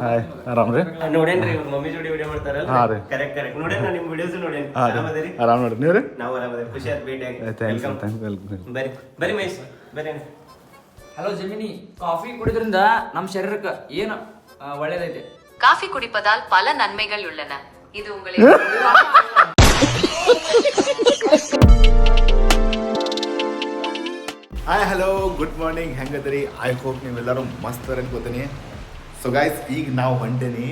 Hi ಆರಾಮ್ರಿ ನೋಡೇನ್ರಿ ಇವ್ರ mummy ಜೋಡಿ video ಮಾಡ್ತಾರಲ್ಲ ಕರೆಕ್ಟ್ ನೋಡೇನ್ ನಿಮ್ ವಿಡಿಯೋಸ್ ನೋಡೇನ್ ಆರಾಮದಿರಿ ಆರಾಮ್ ನೋಡ್ರಿ ನೀವ್ರಿ ನಾವು ಆರಾಮದಿರಿ ಖುಷಿ ಆಯ್ತು ಭೇಟಿ ಆಗಿ ವೆಲ್ಕಮ್ ಬರ್ರಿ ಬರ್ರಿ ಮಹೇಶ್ ಬರ್ರಿ ಹಲೋ ಜಮಿನಿ, ಕಾಫಿ ಕುಡಿದ್ರಿಂದ ನಮ್ಮ ಶರೀರಕ್ಕೆ ಏನು ಒಳ್ಳೇದೈತೆ? காஃபி குடிப்பதால் பல நன்மைகள் உள்ளன. இது உங்களுக்கு ಹಾಯ್ ಹಲೋ ಗುಡ್ ಮಾರ್ನಿಂಗ್, ಹೆಂಗದ್ರಿ? ಐ ಹೋಪ್ ನೀವೆಲ್ಲರೂ ಮಸ್ತ್ ಅನ್ಕೋತೀನಿ. ಸೊ ಗಾಯ್ಸ್, ಈಗ ನಾವು ಹೊಂಟೇನಿ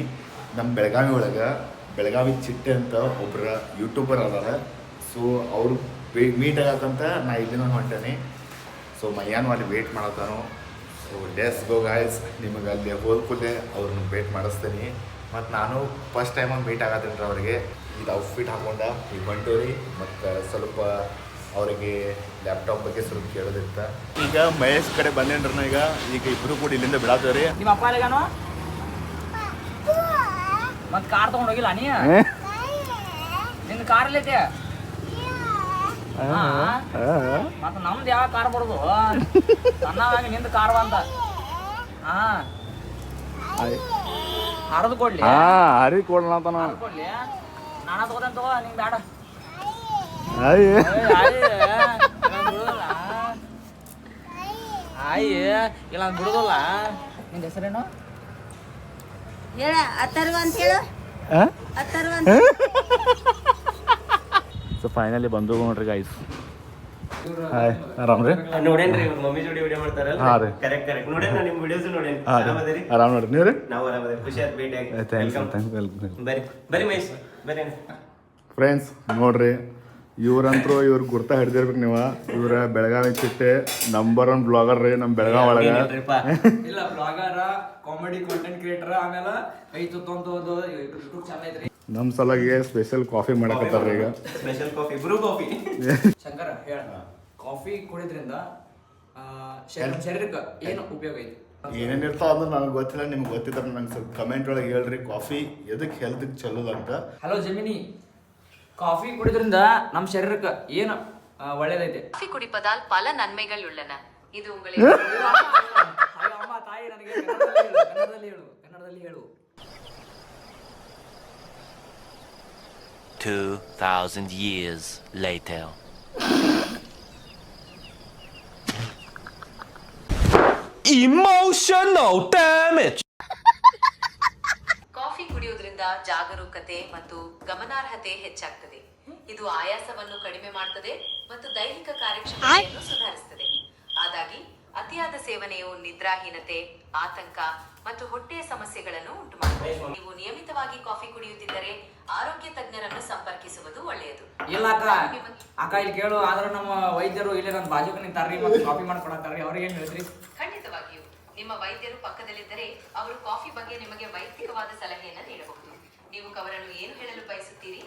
ನಮ್ಮ ಬೆಳಗಾವಿ ಒಳಗೆ. ಬೆಳಗಾವಿ ಚಿಟ್ಟೆ ಅಂತ ಒಬ್ಬರ ಯೂಟ್ಯೂಬರ್ ಅದಾರ. ಸೊ ಅವ್ರು ಮೀಟ್ ಆಗಕ್ಕಂತ ನಾ ಇಲ್ಲಿನ ಹೊಂಟೇನಿ. ಸೊ ಮಯ್ಯಾನು ಅಲ್ಲಿ ವೇಟ್ ಮಾಡತ್ತಾನು. ಸೊ ಲೆಟ್ಸ್ ಗೋ ಗಾಯ್ಸ್, ನಿಮಗೆ ಅಲ್ಲಿ ಹೋಲ್ಕುಲೆ ಅವ್ರನ್ನ ವೇಟ್ ಮಾಡಿಸ್ತೀನಿ. ಮತ್ತು ನಾನು ಫಸ್ಟ್ ಟೈಮ್ ಮೀಟ್ ಆಗತ್ತೀನಿ ರೀ ಅವ್ರಿಗೆ. ಇದು ಔಟ್ಫಿಟ್ ಹಾಕೊಂಡ ಈಗ ಹೊಂಟೇರಿ. ಮತ್ತು ಸ್ವಲ್ಪ ಅವರಿಗೆ ಲ್ಯಾಪ್ಟಾಪ್ ಬಗ್ಗೆ ಸ್ವಲ್ಪ ಕೇಳೋದಿತ್ತ. ಈಗ ಮಹೇಶ್ ಕಡೆ ಬಂದೇನ್ರಿ. ಈಗ ಇಬ್ಬರು ಕೂಡ ಇಲ್ಲಿಂದ ಬಿಡಾತೇವ್ರಿ. ನಿಮ್ಮ ಅಪ್ಪ ಅಲ್ಲಿಗಾನು ಮತ್ತೆ ಕಾರ್ ತಗೊಂಡು ಹೋಗಿಲ್ಲ ನೀ? ನಿನ್ನ ಕಾರಲ್ಲಿ ಐತೆ ಮತ್ತೆ ನಮ್ದು ಯಾವ ಕಾರ್ ಬರೋದು? ಸಣ್ಣವಾಗಿ ನಿಂದು ಕಾರ್ ಅಂತ ಹರಿದು ಕೊಡ್ಲಿ. ಹರಿ ಕೊಡ್ಲ ಅಂತ ಕೊಡ್ಲಿ, ನಾನ ತಗೋತೇನೆ ತಗೋ, ನಿಂಗೆ ಬೇಡ. ಆಯಿ ಇಲ್ಲ ಬಿಡುದಲ್ಲ. ನಿಂದ ಹೆಸರೇನು? ಹೇಳ ಅಥರ್ವ ಅಂತ ಹೇಳು. ಅಥರ್ವ ಅಂತ. ಸೊ ಫೈನಲಿ ಬಂದು ನೋಡ್ರಿ ಗೈಸ್. ಹಾಯ್ ಆರಾಮ್ರಿ ನೋಡೇನ್ರಿ ಇವ್ರ ಮಮ್ಮಿ ಜೋಡಿ ವಿಡಿಯೋ ಮಾಡ್ತಾರಲ್ಲ ಕರೆಕ್ಟ್ ನೋಡೇನ್ ನಿಮ್ ವಿಡಿಯೋಸ್ ನೋಡೇನ್ ಆರಾಮದಿರಿ ಆರಾಮ್ ನೋಡ್ರಿ ನೀವ್ರಿ? ನಾವು ಆರಾಮದಿರಿ ಖುಷಿ ಆಯ್ತು ಭೇಟಿ ಆಗಿ ಬರ್ರಿ ಬರ್ರಿ ಮಹೇಶ್ ಬರ್ರಿ. ಫ್ರೆಂಡ್ಸ್ ನೋಡ್ರಿ, ಇವ್ರಂತರೂ ಇವ್ರ ಗುರ್ತ ಹಿಡ್ದಿರ್ಬೇಕು ನೀವು. ಇವ್ರ ಬೆಳಗಾವಿ ಚಿಟ್ಟೆ ನಂಬರ್ 1 ಬ್ಲಾಗರ್ ರೀ ನಮ್ಮ ಬೆಳಗಾವಿ ಒಳಗ. ಇಲ್ಲ ಬ್ಲಾಗರ್, ಕಾಮಿಡಿ ಕಂಟೆಂಟ್ ಕ್ರಿಯೇಟರ್, ಆಮೇಲೆ ಕೈ ತುತ್ತೊಂದು ಯೂಟ್ಯೂಬ್ ಚಾನಲ್ ಐತ್ರಿ. ನಮ್ಮ ಸಲುವಾಗಿ ಸ್ಪೆಷಲ್ ಕಾಫಿ ಮಾಡಕತ್ತಾರ ಈಗ. Special coffee, Bru coffee. Shankara ಹೇಳ, ಕಾಫಿ ಕುಡಿದ್ರಿಂದ ಶರೀರಕ್ಕೆ ಏನು ಉಪಯೋಗ ಐತಿ? ಏನೇನು ಇರ್ತಾವ ಅಂದ್ರೆ ನನಗೆ ಗೊತ್ತಿಲ್ಲ. ನಿಮ್ಗೆ ಗೊತ್ತಿದ್ರೆ ನಂಗೆ ಸ್ವಲ್ಪ ಕಮೆಂಟ್ ಒಳಗೆ ಹೇಳ್ರಿ. ಕಾಫಿ ಎದಕ್ಕೆ ಹೆಲ್ತ್ಗೆ ಚಲೋದಂತ. ಹಲೋ ಜಮಿನಿ, ಕಾಫಿ ಕುಡಿದ್ರಿಂದ ನಮ್ಮ ಶರೀರಕ್ಕೆ ಏನು ಒಳ್ಳೇದೈತೆ? காஃபி குடிப்பதால் பல நன்மைகள் உள்ளன. இது உங்களுக்கு ಅಮ್ಮ ತಾಯಿ, ನನಗೆ ಕನ್ನಡದಲ್ಲಿ ಹೇಳು. 2000 years later. Emotional damage. Coffee ಕುಡಿಯುವುದರಿಂದ ಜಾಗರೂಕತೆ ಮತ್ತು ಗಮನಾರ್ಹತೆ ಹೆಚ್ಚಾಗ್ತದೆ. ಇದು ಆಯಾಸವನ್ನು ಕಡಿಮೆ ಮಾಡುತ್ತದೆ ಮತ್ತು ದೈಹಿಕ ಕಾರ್ಯಕ್ಷಮತೆಯನ್ನು ಸುಧಾರಿಸುತ್ತದೆ. ಆದಾಗಿ ಅತಿಯಾದ ಸೇವನೆಯು ನಿದ್ರಾಹೀನತೆ, ಆತಂಕ ಮತ್ತು ಹೊಟ್ಟೆಯ ಸಮಸ್ಯೆಗಳನ್ನು ಉಂಟುಮಾಡುತ್ತದೆ. ನೀವು ನಿಯಮಿತವಾಗಿ ಕಾಫಿ ಕುಡಿಯುತ್ತಿದ್ದರೆ ಆರೋಗ್ಯ ತಜ್ಞರನ್ನು ಸಂಪರ್ಕಿಸುವುದು ಒಳ್ಳೆಯದು. ಇಲ್ಲ ಅಕ್ಕ ಇಲ್ಲಿ ಕೇಳು. ಆದ್ರೆ ನಮ್ಮ ವೈದ್ಯರು ಇಲ್ಲೇ ನನ್ನ ಬಾಜುಕ ನಿಂತಾರ್ರಿ ಮತ್ತು ಕಾಫಿ ಮಾಡ್ಕೊಡತ್ತಾರ್ರಿ. ಅವ್ರಿಗೆ ಏನ್ ಹೇಳ್ತೀರಿ? ಖಂಡಿತವಾಗಿಯೂ ನಿಮ್ಮ ವೈದ್ಯರು ಪಕ್ಕದಲ್ಲಿದ್ದರೆ ಅವರು ಕಾಫಿ ಬಗ್ಗೆ ನಿಮಗೆ ವೈಯಕ್ತಿಕವಾದ ಸಲಹೆಯನ್ನು ನೀಡಬಹುದು. ನೀವು ಅವರನ್ನು ಏನು ಹೇಳಲು ಬಯಸುತ್ತೀರಿ?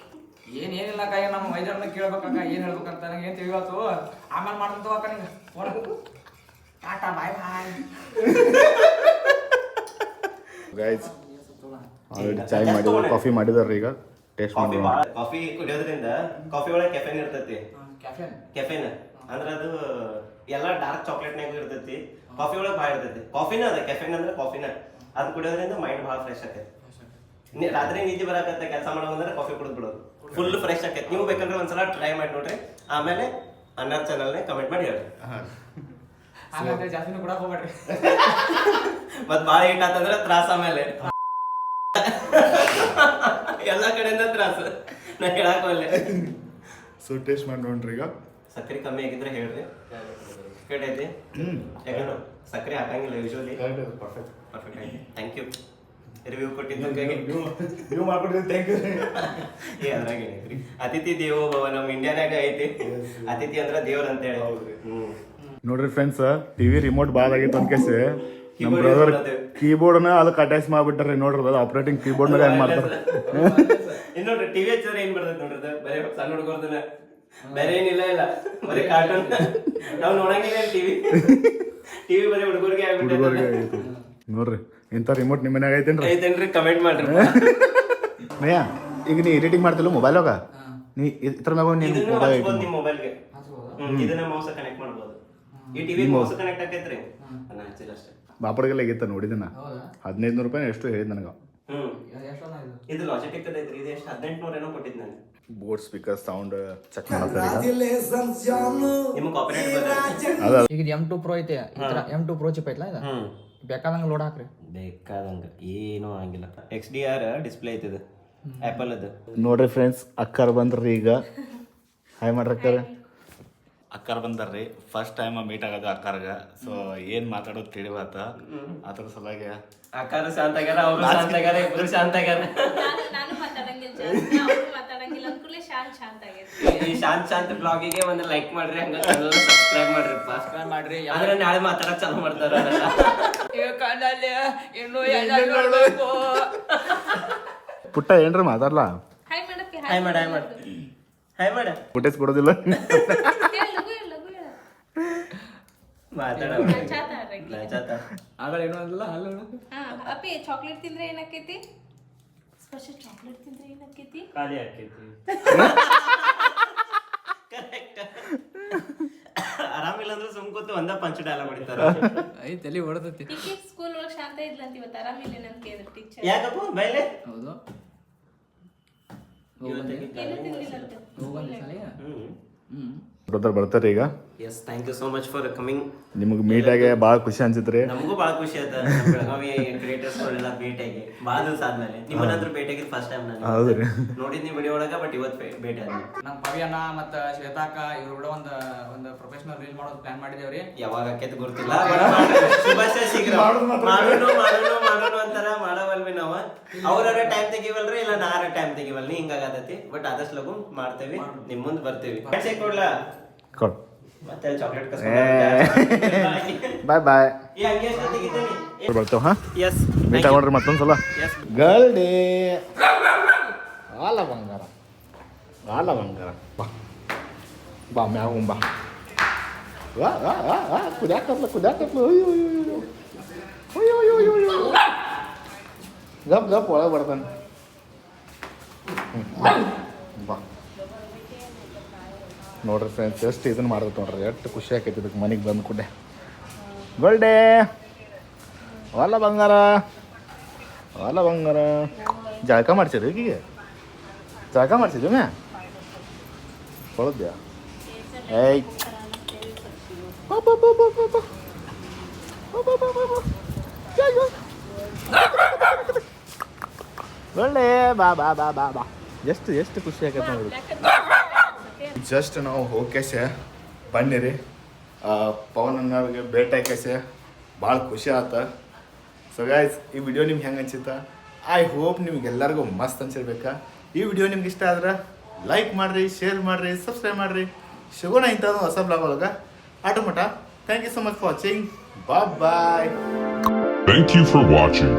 ಏನಿಲ್ಲ ಅಕ್ಕ, ಈಗ ನಮ್ಮ ವೈದ್ಯರನ್ನ ಕೇಳ್ಬೇಕಕ್ಕ, ಏನ್ ಹೇಳ್ಬೇಕಂತ ನನಗೆ ಏನ್ ತಿಳಿವತ್ತು. ಆಮೇಲೆ ಮಾಡ್ತಂತ ಅಕ್ಕ ನಿಂಗೆ ಟಾಟಾ ಬಾಯ್ ಬಾಯ್. ಗೈಸ್ ಆಲ್ರೆಡಿ ಚಾಯ್ ಮಾಡಿದ್ರು, ಕಾಫಿ ಮಾಡಿದಾರ್ರಿ. ಈಗ ಟೇಸ್ಟ್ ಮಾಡಿ. ಕಾಫಿ ಕುಡಿಯೋದ್ರಿಂದ ಕಾಫಿ ಒಳಗೆ ಕೆಫೆನ್ ಇರ್ತೈತಿ. ಕೆಫೆನ್ ಅಂದ್ರೆ ಅದು ಎಲ್ಲ ಡಾರ್ಕ್ ಚಾಕ್ಲೇಟ್ನಾಗ ಇರ್ತೈತಿ. ಕಾಫಿ ಒಳಗೆ ಭಾಳ ಇರ್ತೈತಿ. ಕಾಫಿನ ಅದ ಕೆಫೆನ್ ಅಂದ್ರೆ ಕಾಫಿನ. ಅದು ಕುಡಿಯೋದ್ರಿಂದ ಮೈಂಡ್ ಭಾಳ ಫ್ರೆಶ್ ಆಕೈತಿ. ರಾತ್ರಿ ನಿದ್ದೆ ಬರಾಕತ್ತೆ ಕೆಲಸ ಮಾಡೋದಂದ್ರೆ ಕಾಫಿ ಕುಡಿದ್ ಬಿಡೋದು, ಫುಲ್ ಫ್ರೆಶ್ ಆಕೈತಿ. ನೀವು ಬೇಕಂದ್ರೆ ಒಂದ್ಸಲ ಟ್ರೈ ಮಾಡಿ ನೋಡ್ರಿ. ಆಮೇಲೆ ಅನ್ನರ್ ಚಾನಲ್ನೇ ಕಮೆಂಟ್ ಮಾಡಿ ಹೇಳ್ರಿ. ಹಾಗಾದ್ರೆ ಜಾಸ್ತಿನೂ ಕೂಡ ಹೋಗ್ಬೇಡ್ರಿ. ಮತ್ ಭಾಳ ಏಟ್ ಆತಂದ್ರೆ ತ್ರಾಸ. ಆಮೇಲೆ ಎಲ್ಲಾ ಕಡೆಯಿಂದ ತ್ರಾಸ. ನಾ ಹೇಳಕ್ ಒಳ್ಳೆ. ಸೊ ಟೇಸ್ಟ್ ಮಾಡಿ ನೋಡ್ರಿ. ಈಗ ಸಕ್ಕರೆ ಕಮ್ಮಿ ಆಗಿದ್ರೆ ಹೇಳ್ರಿ. ಕಡೆ ಐತಿ ಯಾಕಂದ್ರೆ ಸಕ್ಕರೆ ಹಾಕಂಗಿಲ್ಲ ಯೂಶುವಲಿ. ಪರ್ಫೆಕ್ಟ್ ಐತಿ. ಥ್ಯಾಂಕ್ ಯು ರಿವ್ಯೂ ಕೊಟ್ಟಿದ್ದು. ನೀವು ಮಾಡ್ಕೊಟ್ಟಿದ್ದು ಥ್ಯಾಂಕ್ ಯು. ಅದ್ರಾಗೇನೈತ್ರಿ, ಅತಿಥಿ ದೇವೋ ಭವ ನಮ್ಮ ಇಂಡಿಯಾನಾಗ ಐತಿ. ಅತಿಥಿ ಅಂದ್ರೆ ದೇವ್ರ ಅಂತ ಹೇಳಿ. ನೋಡ್ರಿ ಫ್ರೆಂಡ್ಸ್, ಟಿವಿ ರಿಮೋಟ್ ಬಾದ್ ಆಗಿತ್ತು ಅಂತ ಕೇಸಿ ನಮ್ಮ ಬ್ರದರ್ ಕೀಬೋರ್ಡ್ನ ಅದಕ್ಕೆ ಅಟ್ಯಾಚ್ ಮಾಡ್ಬಿಟ್ಟಾರೆ. ನೋಡ್ರಿ ಅದು ಆಪರೇಟಿಂಗ್ ಕೀಬೋರ್ಡ್ ಮೇಲೆ ಹೆಂಗ್ ಮಾಡ್ತಾರೆ. ಇನ್ ನೋಡ್ರಿ ಟಿವಿ ಹಚ್ಚಿದ್ರೆ ಏನ್ ಬರ್ತೈತಿ ನೋಡ್ರಿ, ಬರೀ ಸಣ್ಣ ಹುಡುಗರ್ದನ, ಬೇರೆ ಏನಿಲ್ಲ ಇಲ್ಲ, ಬರೀ ಕಾರ್ಟೂನ್. ನಾವ್ ನೋಡಂಗಿಲ್ಲ ಟಿವಿ ಬರೀ ಹುಡುಗರಿಗೆ ಆಗ್ಬಿಟ್ಟು. ನೋಡ್ರಿ ಇಂಥ ರಿಮೋಟ್ ನಿಮ್ಮ ಮನ್ಯಾಗ ಐತೇನ್ರಿ? ಕಮೆಂಟ್ ಮಾಡ್ರಿ. ಮಯ್ಯ, ಈಗ ನೀ ಎಡಿಟಿಂಗ್ ಮಾಡ್ತಿಲ್ಲ ಮೊಬೈಲಾಗ, ನೀ ಇದ್ರ ಮ್ಯಾಗ ನೀನು ನಿಮ್ ಮೊಬೈಲ್ಗೆ ಇದನ್ನ ಮೌಸ್ ಕನೆಕ್ಟ್ ಮಾಡ್ಬೋದು. ಈ ಟಿವಿ ಮೌಸ್ ಕನೆಕ್ಟ್ ಆಕೈತ್ರಿ. ಅಷ್ಟೇ ಬಾಪಡ್ಗೆಲ್ಲ ಆಗಿತ್ತ ನೋಡಿದೆ ನಾ ಹೌದಾ 1500 ರೂಪಾಯಿ ಎಷ್ಟು ಹೇಳಿದ್ ನನಗೆ ಹ್ಮ್ ಎಷ್ಟೊಂದು ಇದು ಇದು ಲಾಜಿಟೆಕ್ ಐತ್ರಿ ಇದು ಎಷ್ಟು 1800 ಏನೋ ಕೊಟ್ಟಿದ್ದು ನಾನು ಬೋರ್ಡ್ ಸ್ಪೀಕರ್ ಸೌಂಡ್ ಚೆಕ್ ಮಾಡ್ತಾರೆ ನಿಮ್ಗೆ ಕಾಪಿರೈಟ್ ಬರ್ತದೆ ಅದ ಈಗ ಇದು M2 Pro ಐತೆ ಈ ಥರ M2 Pro ಚಿಪ್ ಐತಲ್ಲ ಇದು ಬೇಕಾದಂಗೆ ಲೋಡ್ ಹಾಕ್ರಿ ಬೇಕಾದಂಗೆ ಏನೂ ಆಗಿಲ್ಲ XDR ಡಿಸ್ಪ್ಲೇ ಐತೆ ಇದು ಆ್ಯಪಲ್ ಅದು ನೋಡ್ರಿ ಫ್ರೆಂಡ್ಸ್ ಅಕ್ಕಾರ ಬಂದ್ರಿ ಈಗ ಹಾಯ್ ಮಾಡ್ರಿ ಅಕ್ಕಾರ ಬಂದಾರ್ರಿ ಫಸ್ಟ್ ಟೈಮ್ ಮೀಟ್ ಆಗೋದು ಅಕ್ಕಾರ್ಗ ಸೊ ಏನ್ ಮಾತಾಡೋದು ತಿಳಿವಾತ ಅದ್ರ ಸಲುವಾಗಿ ಆಕಾರ ಶಾಂತ ಆಗ್ಯಾರ ಅವರು ಶಾಂತ ಆಗ್ಯಾರ ಇಬ್ರು ಶಾಂತ ಆಗ್ಯಾರ ನಾನು ಮಾತಾಡಂಗಿಲ್ಲ ಜಾಸ್ತಿ ಅವ್ರು ಮಾತಾಡಂಗಿಲ್ಲ ಅಂದ್ಕೂಡ್ಲೆ ಶಾಂತ ಆಗೈತಿ ಈ ಶಾಂತ ಬ್ಲಾಗಿಗೆ ಒಂದು ಲೈಕ್ ಮಾಡ್ರಿ ಹಂಗ ಸಬ್ಸ್ಕ್ರೈಬ್ ಮಾಡ್ರಿ ಸಬ್ಸ್ಕ್ರೈಬ್ ಮಾಡ್ರಿ ಅಂದ್ರೆ ನಾಳೆ ಮಾತಾಡಕ್ ಚಾಲು ಮಾಡ್ತಾರ ಕಣ್ಣಲ್ಲಿ ಇನ್ನೂ ಎಲ್ಲ ನೋಡ್ಬೇಕು ಪುಟ್ಟ ಏನ್ರಿ ಮಾತಾಡ್ಲ ಹಾಯ್ ಮಾಡಕ್ಕೆ ಹಾಯ್ ಮಾಡ ಹಾಯ್ ಮಾಡ ಹಾಯ್ ಮಾಡ ಫುಟೇಜ್ ಕೊಡೋದಿಲ್ಲ ಲಗು ಹೇಳ ಮಾತಾಡ ಆಗಲ್ಲ ಏನೂ ಅಂದಿಲ್ಲ ಅಲ್ಲ ಹಾ ಅಪ್ಪಿ ಚಾಕ್ಲೇಟ್ ತಿಂದ್ರೆ ಏನಾಕೈತಿ ಸ್ಪೆಷಲ್ ಚಾಕ್ಲೇಟ್ ತಿಂದ್ರೆ ಏನಾಕೈತಿ ಖಾಲಿ ಆಕೈತಿ ಕರೆಕ್ಟ್ ಆರಾಮಿಲ್ಲ ಅಂದ್ರೆ ಸುಮ್ ಕೂತು ಒಂದ ಪಂಚ ಡೈಲಾಗ್ ಹೊಡಿತಾರ ಐ ತಲೆ ಹೊಡೆದೈತಿ ಟೀಚರ್ ಸ್ಕೂಲ್ ಒಳಗೆ ಶಾಂತ ಇದ್ಲಂತ ಇವತ್ತು ಆರಾಮಿಲ್ಲ ಅಂತ ಕೇಳಿದ್ರು ಟೀಚರ್ ಯಾಕಪ್ಪ ಬೈಲೆ ಹೌದು ಏನು ತಿಂದಿಲ್ಲ ಅಂತ ಹೋಗಂದಿ ಸಲ ಬರ್ತಾರೆ ಈಗ yes thank you so much for coming ನಿಮ್ಗೆ ಮೀಟ್ ಆಗಿ ಭಾಳ ಖುಷಿ ಅನ್ಸಿತ್ರಿ ನಮಗೂ ಭಾಳ ಖುಷಿ ಆಯ್ತು ನಮ್ಮ ಬೆಳಗಾವಿ ಕ್ರಿಯೇಟರ್ಸ್ ಅವರೆಲ್ಲ ಭೇಟಿಯಾಗಿ ಭಾಳ ದಿವಸ ಆದ್ಮೇಲೆ ನಿಮ್ಮನ್ನಂತೂ ಭೇಟಿಯಾಗಿದ್ದು ಫಸ್ಟ್ ಟೈಮ್ ನಾನು ಹೌದ್ರಿ ನೋಡಿದ್ನಿ ವಿಡಿಯೋ ಒಳಗ ಬಟ್ ಇವತ್ತು ಭೇಟಿ ಆದ್ವಿ ನಮ್ಮ ಪವಿಯಣ್ಣ ಮತ್ತು ಶ್ವೇತಾಕ ಇವ್ರು ಕೂಡ ಒಂದು ಪ್ರೊಫೆಷನಲ್ ರೀಲ್ ಮಾಡೋದು ಪ್ಲಾನ್ ಮಾಡಿದೇವ್ರಿ ಯಾವಾಗ ಆಕೈತೆ ಗೊತ್ತಿಲ್ಲ ಬಟ್ ಮಾಡ್ರಿ. ಶುಭಾಶಯ ಶೀಘ್ರ ಮಾಡೋಣ ಅಂತಾರ ಮಾಡವಲ್ವಿ ನಾವು ಅವ್ರ ಟೈಮ್ ತೆಗಿವಲ್ರಿ ಇಲ್ಲ ನಾರ ಟೈಮ್ ತೆಗಿವಲ್ರಿ ಹಿಂಗಾಗತೈತಿ ಬಟ್ ಆದಷ್ಟು ಲಗು ಮಾಡ್ತೇವಿ ನಿಮ್ ಮುಂದ್ ಬರ್ತೀವಿ ಹ್ಯಾಂಡ್ಶೇಕ್ ಕೊಡ್ಲಾ ಕೊಡ್ ಮತ್ತೆ ಚಾಕ್ಲೇಟ್ ಬಾಯ್ ಬಾಯ್ ಈ ಹಂಗೆ ಎಷ್ಟು ತೆಗಿತೀನಿ ಬರ್ತಾವ ಹಾ ಎಸ್ ಮೀಟ್ ಆಗೋಣ್ರಿ ಮತ್ತೊಂದ್ಸಲ ಎಸ್ ಗರ್ಲ್ ಡೇ ಆಲ ಬಂಗಾರ ಬಾ ಬಾ ಮ್ಯಾಗ ಬಾ ಕುದ್ಯಾಕತ್ಲ ಅಯ್ಯೋ ಗಪ್ ಒಳಗೆ ಬರ್ತಾನೆ ಬಾ ನೋಡ್ರಿ ಫ್ರೆಂಡ್ಸ್ ಎಷ್ಟು ಇದನ್ನ ಮಾಡ್ಬೇಕು ನೋಡ್ರಿ ಎಷ್ಟು ಖುಷಿ ಆಕೈತಿ ಇದಕ್ಕೆ ಮನೆಗೆ ಬಂದು ಕೂಡೆ ಗೋಲ್ಡೇ ಹೊಲ ಬಂಗಾರ ಜಳಕ ಮಾಡ್ಸಿರಿ ಈಗೀಗ ಜಳಕ ಮಾಡ್ಸಿದ್ವಿ ಮ್ಯಾ ಹೊಳದ್ಯಾ ಏಯ್ ಒಳ್ಳೆ ಬಾ ಬಾ ಬಾ ಬಾ ಬಾ ಎಷ್ಟು ಖುಷಿ ಆಗತ್ತೆ ನೋಡಿ ಜಸ್ಟ್ ನಾವು ಹೋಗ್ಕೇಸೆ ಬನ್ನಿರಿ ಪವನ್ ಅಣ್ಣವ್ರಿಗೆ ಭೇಟಿ ಹಾಕೇಸೆ ಭಾಳ ಖುಷಿ ಆತ ಸೊ ಗೈಸ್ ಈ ವಿಡಿಯೋ ನಿಮ್ಗೆ ಹೆಂಗೆ ಅನ್ಸಿತ್ತ ಐ ಹೋಪ್ ನಿಮ್ಗೆಲ್ಲರಿಗೂ ಮಸ್ತ್ ಅನ್ಸಿರ್ಬೇಕಾ ಈ ವಿಡಿಯೋ ನಿಮ್ಗೆ ಇಷ್ಟ ಆದ್ರೆ ಲೈಕ್ ಮಾಡಿರಿ ಶೇರ್ ಮಾಡಿರಿ ಸಬ್ಸ್ಕ್ರೈಬ್ ಮಾಡಿರಿ ಸಿಗೋಣ ಇಂಥದ್ದು ಹೊಸ ಬ್ಲಾಗ್ ಒಳಗೆ ಆಟೋಮಟ thank you so much for watching bye Thank you for watching.